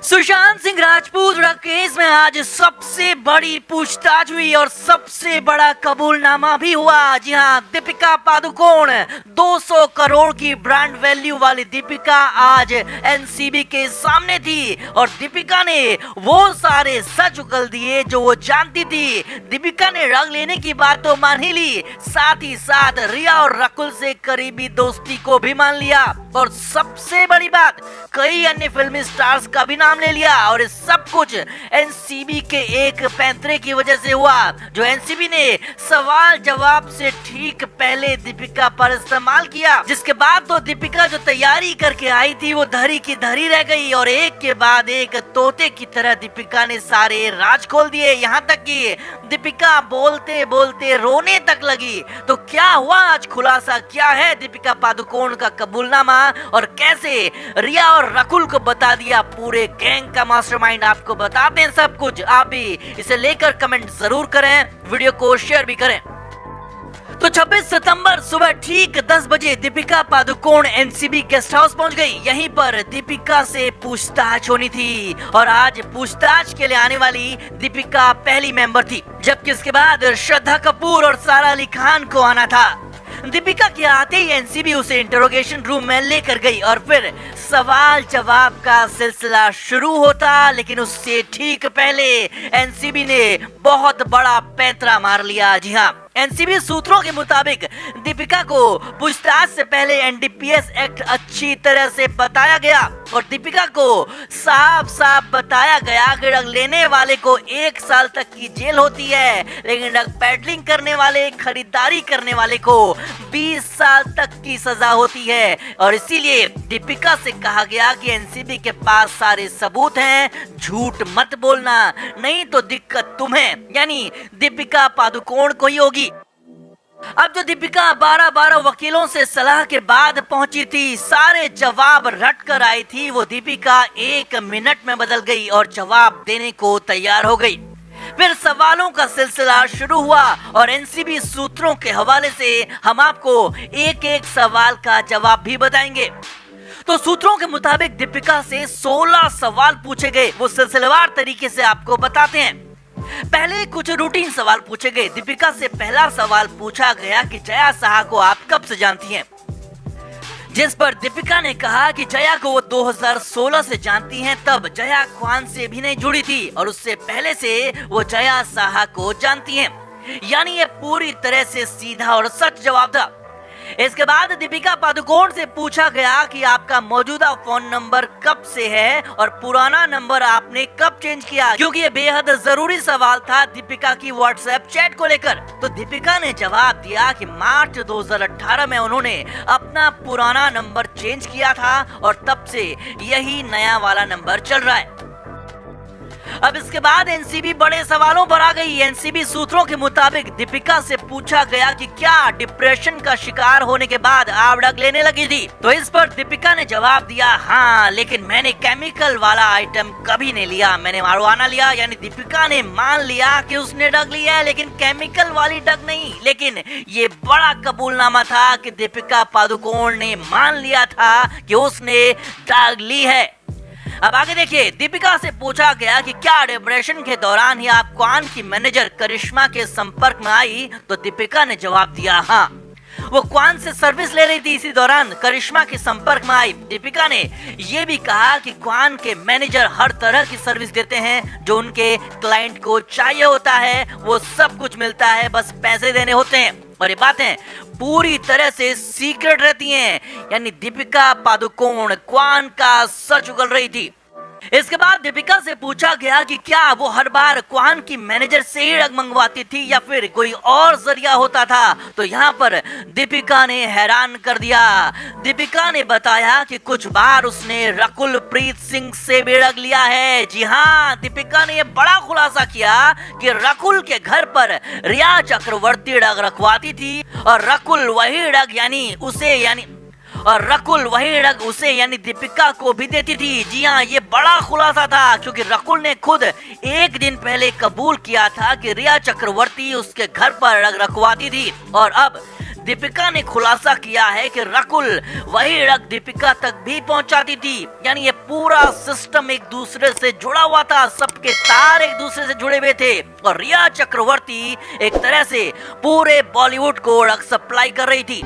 Sushant Singh Rajput case में आज सबसे बड़ी पूछताछ हुई और सबसे बड़ा कबूलनामा भी हुआ। जी हाँ, दीपिका पादुकोण 200 करोड़ की ब्रांड वैल्यू वाली दीपिका आज एनसीबी के सामने थी और दीपिका ने वो सारे सच उगल दिए जो वो जानती थी। दीपिका ने रंग लेने की बात तो मान ही ली, साथ ही साथ रिया और रकुल से करीबी दोस्ती को भी मान लिया और सबसे बड़ी बात, कई अन्य फिल्मी स्टार्स का भी नाम ले लिया। और इस सब कुछ एनसीबी के एक पैंतरे की वजह से हुआ जो एनसीबी ने सवाल जवाब से ठीक पहले दीपिका पर इस्तेमाल किया, जिसके बाद तो दीपिका जो तैयारी करके आई थी वो धरी की धरी रह गई और एक के बाद एक तोते की तरह दीपिका ने सारे राज खोल दिए। यहाँ तक कि दीपिका बोलते बोलते रोने तक लगी। तो क्या हुआ आज, खुलासा क्या है दीपिका पादुकोण का कबूलनामा और कैसे रिया और रकुल को बता दिया पूरे गैंग का मास्टरमाइंड, आपको बताते हैं सब कुछ। आप भी इसे लेकर कमेंट जरूर करें, वीडियो को शेयर भी करें। तो 26 सितंबर सुबह ठीक 10 बजे Deepika Padukone NCB guest house पहुंच गई। यहीं पर दीपिका से पूछताछ होनी थी और आज पूछताछ के लिए आने वाली दीपिका पहली मेंबर थी, जबकि इसके बाद श्रद्धा कपूर और सारा अली खान को आना था। दीपिका के आते ही एनसीबी उसे इंटरोगेशन रूम में लेकर गई और फिर सवाल जवाब का सिलसिला शुरू होता, लेकिन उससे ठीक पहले एनसीबी ने बहुत बड़ा पैंतरा मार लिया। जी हाँ, एनसीबी सूत्रों के मुताबिक दीपिका को पूछताछ से पहले एनडीपीएस एक्ट अच्छी तरह से बताया गया और दीपिका को साफ साफ बताया गया कि ड्रग लेने वाले को 1 साल तक की जेल होती है, लेकिन ड्रग पेडलिंग करने वाले, खरीदारी करने वाले को 20 साल तक की सजा होती है। और इसीलिए दीपिका से कहा गया कि एनसीबी के पास सारे सबूत हैं, झूठ मत बोलना, नहीं तो दिक्कत तुम्हें यानी दीपिका पादुकोण को ही होगी। अब जो दीपिका 12 वकीलों से सलाह के बाद पहुंची थी, सारे जवाब रट कर आई थी, वो दीपिका 1 मिनट में बदल गई और जवाब देने को तैयार हो गई। फिर सवालों का सिलसिला शुरू हुआ और एनसीबी सूत्रों के हवाले से हम आपको एक एक सवाल का जवाब भी बताएंगे। तो सूत्रों के मुताबिक दीपिका से 16 सवाल पूछे गए, वो सिलसिलेवार तरीके से आपको बताते हैं। पहले कुछ रूटीन सवाल पूछे गए। दीपिका से पहला सवाल पूछा गया कि जया साहा को आप कब से जानती हैं, जिस पर दीपिका ने कहा कि जया को वो 2016 से जानती हैं, तब जया खान से भी नहीं जुड़ी थी और उससे पहले से वो जया साहा को जानती हैं। यानी ये पूरी तरह से सीधा और सच जवाब था। इसके बाद दीपिका पादुकोण से पूछा गया कि आपका मौजूदा फोन नंबर कब से है और पुराना नंबर आपने कब चेंज किया, क्योंकि ये बेहद जरूरी सवाल था दीपिका की व्हाट्सएप चैट को लेकर। तो दीपिका ने जवाब दिया कि मार्च 2018 में उन्होंने अपना पुराना नंबर चेंज किया था और तब से यही नया वाला नंबर चल रहा है। अब इसके बाद एनसीबी बड़े सवालों पर आ गई। एनसीबी सूत्रों के मुताबिक दीपिका से पूछा गया कि क्या डिप्रेशन का शिकार होने के बाद आप ड्रग लेने लगी थी, तो इस पर दीपिका ने जवाब दिया, हाँ, लेकिन मैंने केमिकल वाला आइटम कभी नहीं लिया, मैंने मारिजुआना लिया। यानी दीपिका ने मान लिया कि उसने ड्रग लिया है, लेकिन केमिकल वाली ड्रग नहीं। लेकिन ये बड़ा कबूलनामा था कि दीपिका पादुकोण ने मान लिया था कि उसने ड्रग ली है। अब आगे देखिए, दीपिका से पूछा गया कि क्या डिप्रेशन के दौरान ही आप क्वान की मैनेजर करिश्मा के संपर्क में आई, तो दीपिका ने जवाब दिया, हाँ, वो क्वान से सर्विस ले रही थी, इसी दौरान करिश्मा के संपर्क में आई। दीपिका ने ये भी कहा कि क्वान के मैनेजर हर तरह की सर्विस देते हैं जो उनके क्लाइंट को चाहिए होता है, वो सब कुछ मिलता है, बस पैसे देने होते हैं और ये बातें पूरी तरह से सीक्रेट रहती हैं। यानी दीपिका पादुकोण क्वान का सच उगल रही थी। इसके बाद दीपिका से पूछा गया कि क्या वो हर बार क्वान की मैनेजर से ही ड्रग मंगवाती थी या फिर कोई और जरिया होता था, तो यहाँ पर दीपिका ने हैरान कर दिया। दीपिका ने बताया कि कुछ बार उसने रकुल प्रीत सिंह से भी ड्रग लिया है। जी हाँ, दीपिका ने ये बड़ा खुलासा किया कि रकुल के घर पर रिया चक्रवर्ती ड्रग रखवाती थी और रकुल वही ड्रग यानी दीपिका को भी देती थी। जी हाँ, ये बड़ा खुलासा था क्योंकि रकुल ने खुद एक दिन पहले कबूल किया था कि रिया चक्रवर्ती उसके घर पर ड्रग रखवाती थी और अब दीपिका ने खुलासा किया है कि रकुल वही रग दीपिका तक भी पहुंचाती थी। यानी ये पूरा सिस्टम एक दूसरे से जुड़ा हुआ था, सबके तार एक दूसरे से जुड़े हुए थे और रिया चक्रवर्ती एक तरह से पूरे बॉलीवुड को रग सप्लाई कर रही थी।